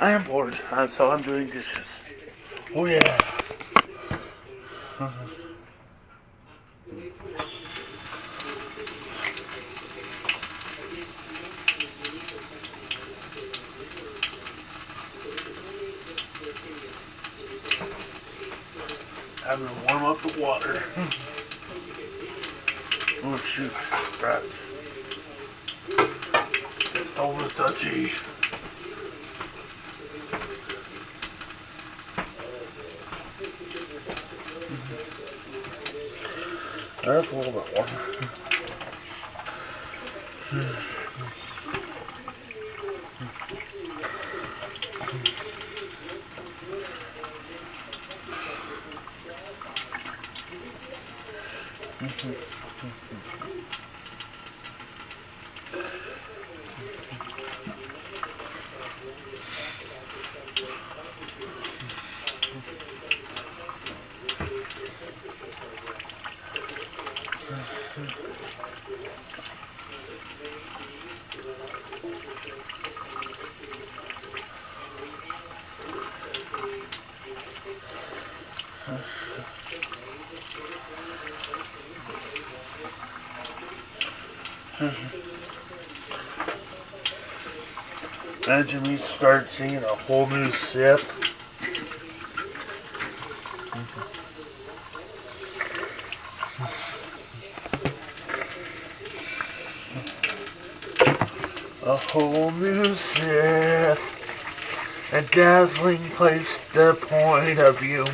I am bored, so I'm doing dishes. Oh yeah. Having to warm up the water. Oh shoot, right. The stove is touchy. That's a little bit warm. Imagine me start singing a whole new sip. A whole new Sith, a dazzling place, the point of view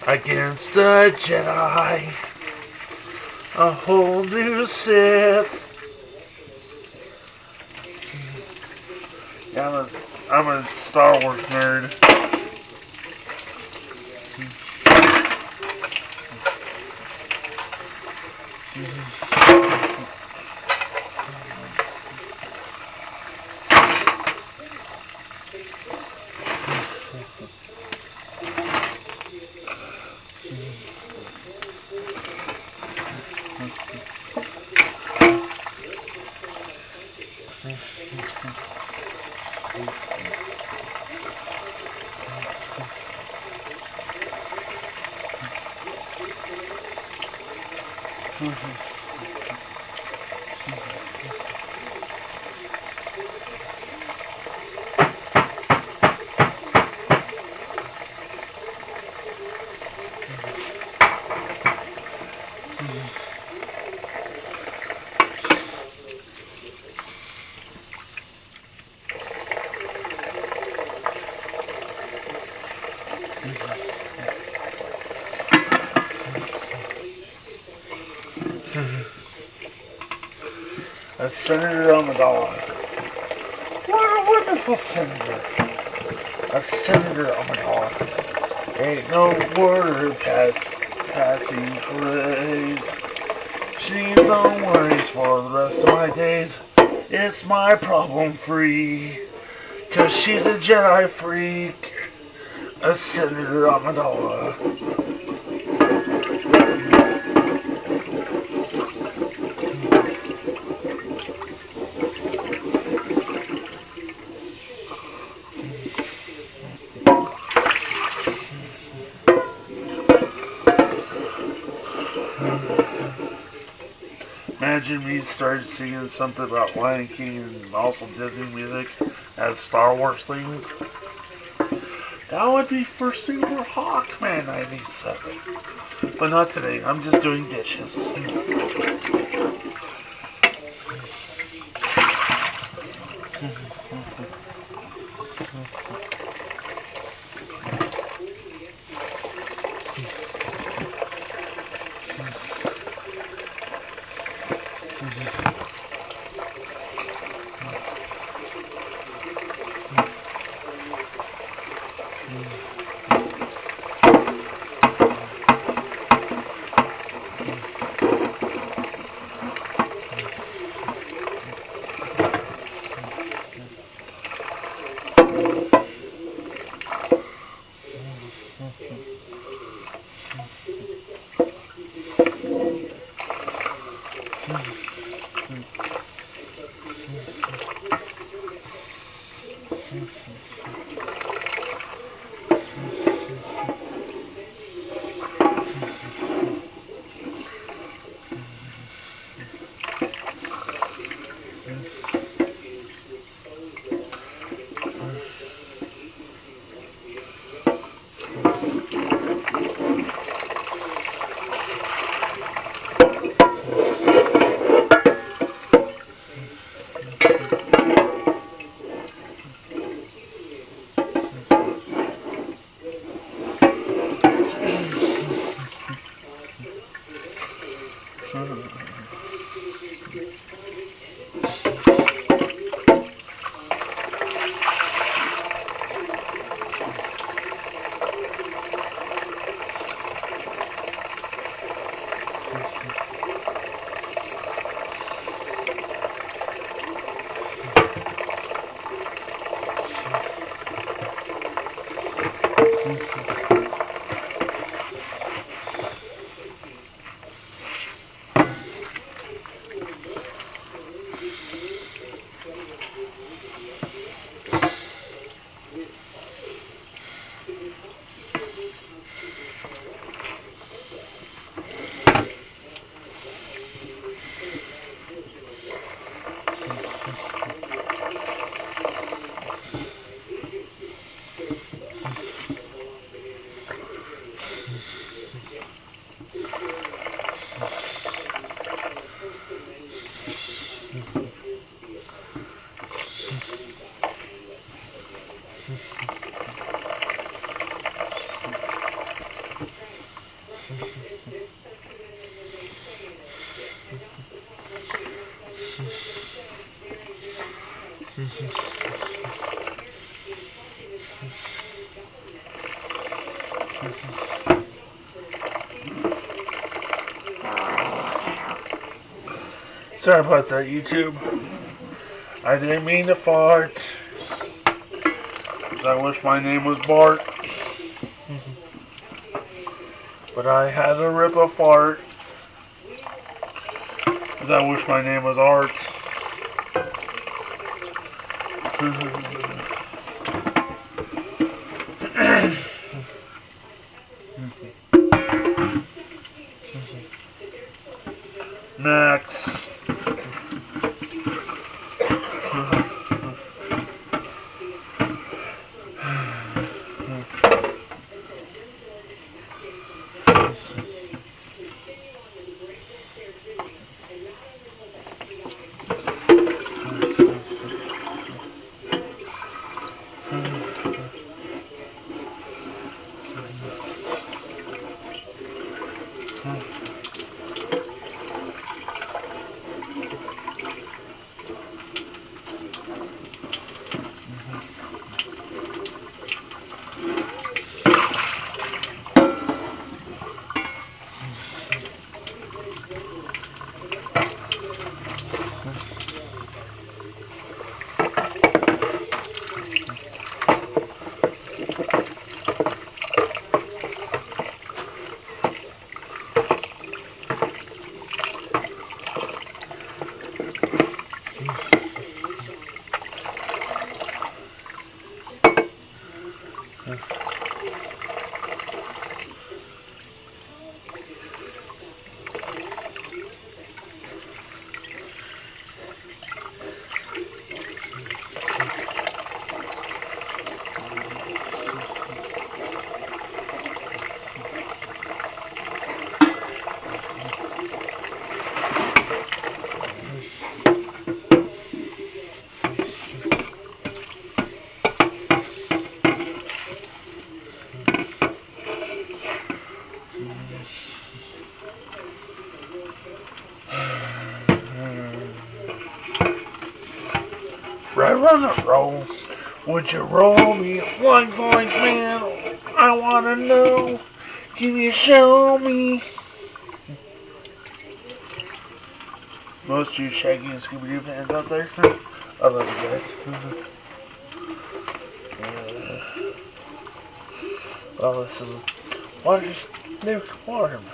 against the Jedi. A whole new Sith. Yeah, I'm a Star Wars nerd. A Senator Amidala. What a wonderful senator. A Senator Amidala. Ain't no word passing phrase. She's on worries for the rest of my days. It's my problem free. 'Cause she's a Jedi freak. A Senator Amidala. Imagine me started singing something about Lion King and also Disney music as Star Wars things. That would be first thing for Hawkman 97. But not today, I'm just doing dishes. Sorry about that, YouTube. I didn't mean to fart. I wish my name was Bart. But I had to rip a fart. Because I wish my name was Art. Next. Right on the roll. Would you roll me lungs, man? I wanna know. Can you show me? Most of you Shaggy and Scooby-Doo fans out there, I love you guys. Well, this is water's lukewarm.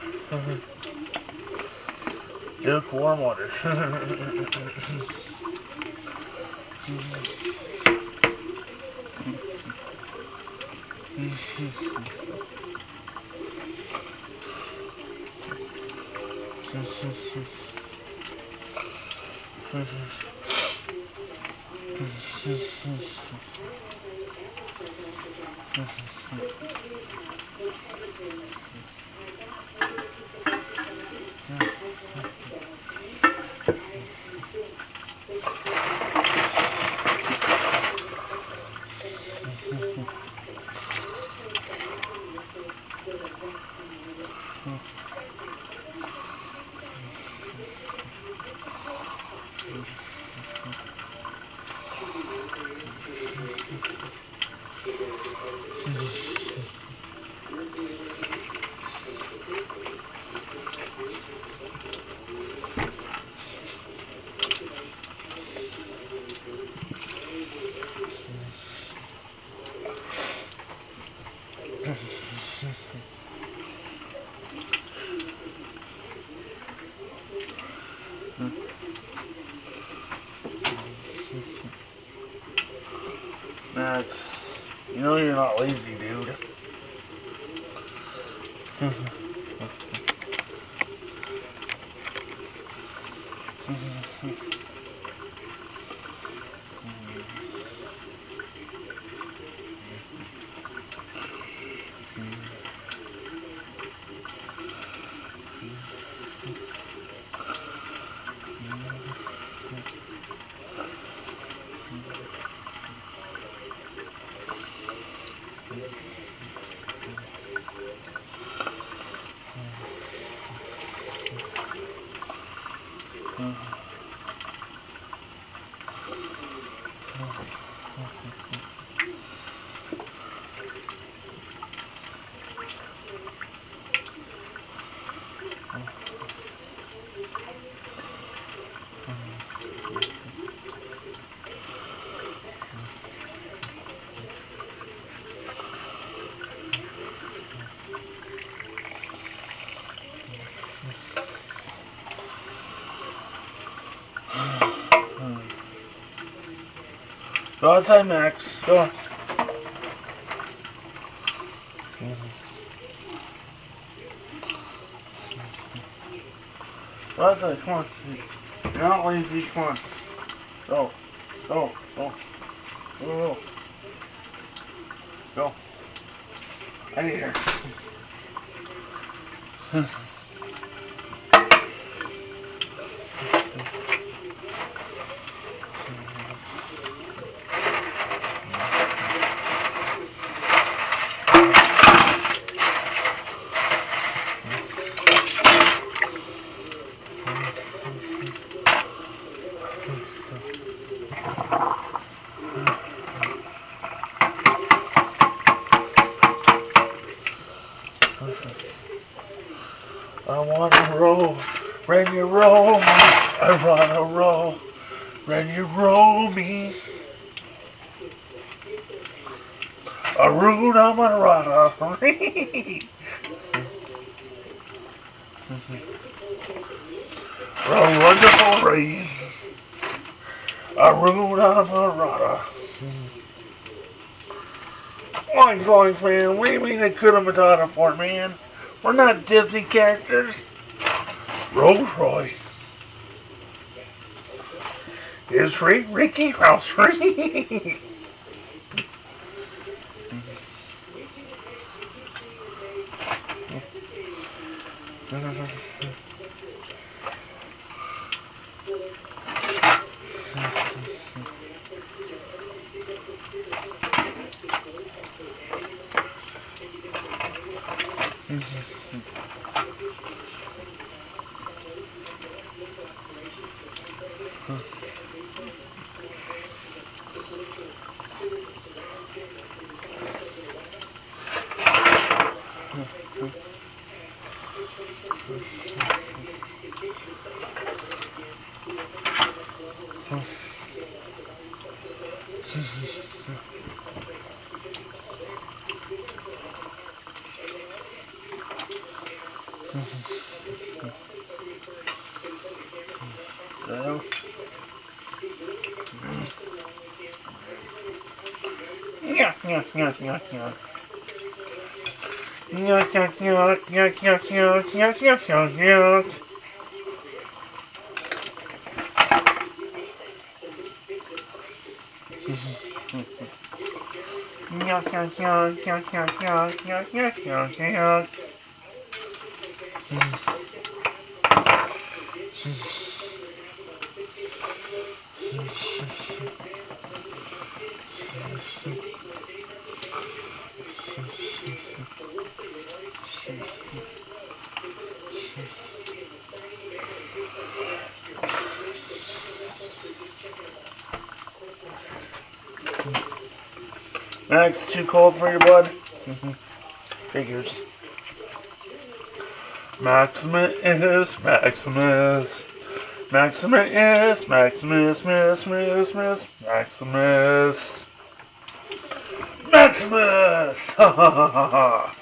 Lukewarm water. Max. You know you're not lazy, dude. Go outside, Max. Go. Go outside. Come on. You're not lazy. Come on. Go. Go. Go. Go. Go. Out of here. I wanna roll, when you roll me. I wanna roll, when you roll me. Aruna Marada. A wonderful race. Aruna Marada. Oinks, oinks, man. What do you mean Hakuna Matata for, man? We're not Disney characters. Rolls Roy. Is Ricky House free? Max, too cold for your blood? Figures. Maximus, Maximus. Maximus, Maximus, Maximus, Maximus. Maximus! Ha ha ha ha ha!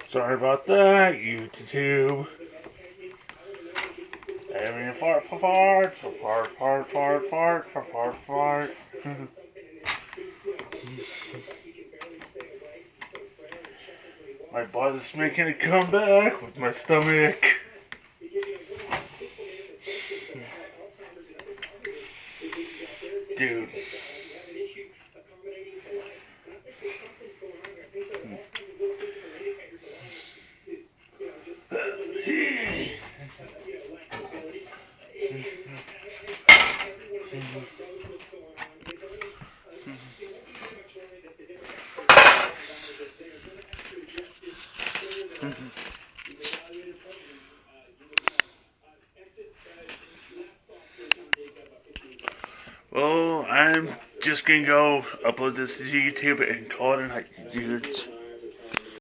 Sorry about that, YouTube. Having a fart. My body's making a comeback with my stomach. Dude. Well, I'm just gonna go upload this to YouTube and call it a night, dudes.